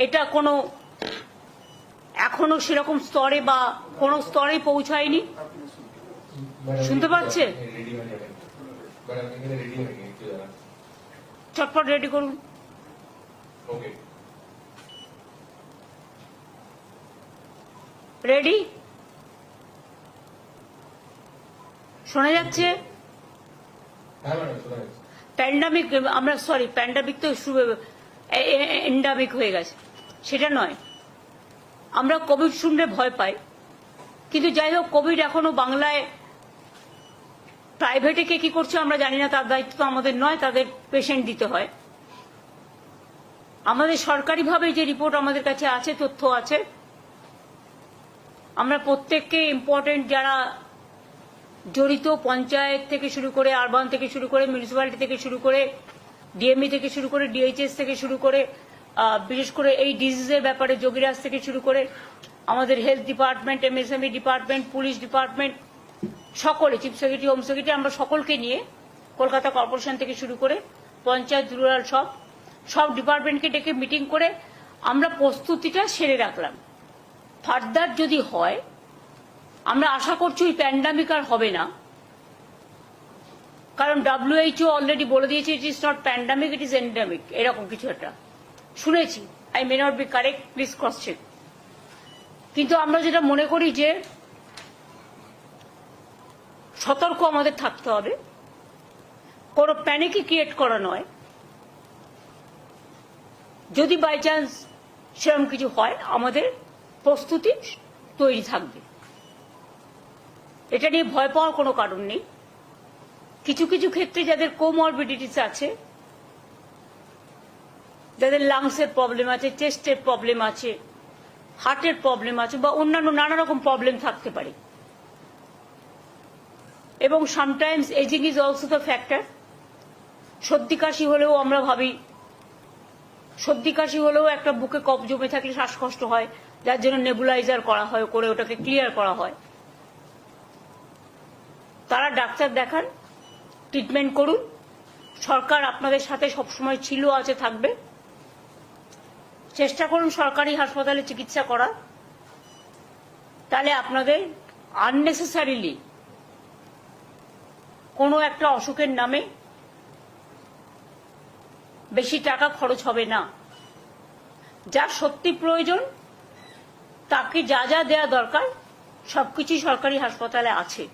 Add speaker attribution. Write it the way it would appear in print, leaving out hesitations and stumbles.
Speaker 1: এটা কোনো এখনো সেরকম স্তরে বা কোনো স্তরে পৌঁছায়নি। শুনতে পাচ্ছে? চটপট রেডি করুন। রেডি? শোনা যাচ্ছে? প্যান্ডামিক, আমরা সরি প্যান্ডামিক তো এন্ডামিক হয়ে গেছে, সেটা নয়। আমরা কোভিড শুনলে ভয় পাই, কিন্তু যাই হোক, কোভিড এখনো বাংলায় প্রাইভেটে কে কি করছে আমরা জানি না, তার দায়িত্ব তো আমাদের নয়, তাদের পেশেন্ট দিতে হয়। আমাদের সরকারিভাবে যে রিপোর্ট আমাদের কাছে আছে, তথ্য আছে, আমরা প্রত্যেককে ইম্পর্টেন্ট যারা জড়িত, পঞ্চায়েত থেকে শুরু করে, আরবান থেকে শুরু করে, মিউনিসিপ্যালিটি থেকে শুরু করে, ডিএমই থেকে শুরু করে, ডিএইচএস থেকে শুরু করে, বিশেষ করে এই ডিজিজের ব্যাপারে যোগীরাজ থেকে শুরু করে, আমাদের health department, MSME department, police department, সকলে, চিফ সেক্রেটারি, হোম সেক্রেটারি, আমরা সকলকে নিয়ে কলকাতা কর্পোরেশন থেকে শুরু করে পঞ্চায়েত, রুরাল, সব ডিপার্টমেন্টকে ডেকে মিটিং করে আমরা প্রস্তুতিটা সেরে রাখলাম। ফার্দার যদি হয়, আমরা আশা করছি ওই প্যান্ডামিক আর হবে না, কারণ WHO অলরেডি বলে দিয়েছে it is not pandemic, it is endemic, এরকম কিছু একটা শুনেছি। I may not be correct, please cross check. কিন্তু আমরা যেটা মনে করি যে সতর্ক আমাদের থাকতে হবে, কোনো প্যানিকই ক্রিয়েট করা নয়। যদি বাই চান্স সেরকম কিছু হয়, আমাদের প্রস্তুতি তৈরি থাকবে, এটা নিয়ে ভয় পাওয়ার কোনো কারণ নেই। কিছু কিছু ক্ষেত্রে যাদের কোমরবিডিটিস আছে, যাদের লাংসের প্রবলেম আছে, চেস্টের প্রবলেম আছে, হার্টের প্রবলেম আছে, বা অন্যান্য নানা রকম প্রবলেম থাকতে পারে, এবং sometimes ageing is also the factor. সর্দি কাশি হলেও আমরা ভাবি, সর্দি কাশি হলেও একটা বুকে কফ জমে থাকলে শ্বাসকষ্ট হয়, যার জন্য নেবুলাইজার করা হয়, করে ওটাকে ক্লিয়ার করা হয়। তারা ডাক্তার দেখান, ট্রিটমেন্ট করুন। সরকার আপনাদের সাথে সবসময় ছিল, আছে, থাকবে। চেষ্টা করুন সরকারি হাসপাতালে চিকিৎসা করার, তাহলে আপনাদের আননেসেসারিলি কোনো একটা অসুখের নামে বেশি টাকা খরচ হবে না। যার সত্যি প্রয়োজন তাকে যা যা দেওয়া দরকার সবকিছুই সরকারি হাসপাতালে আছে।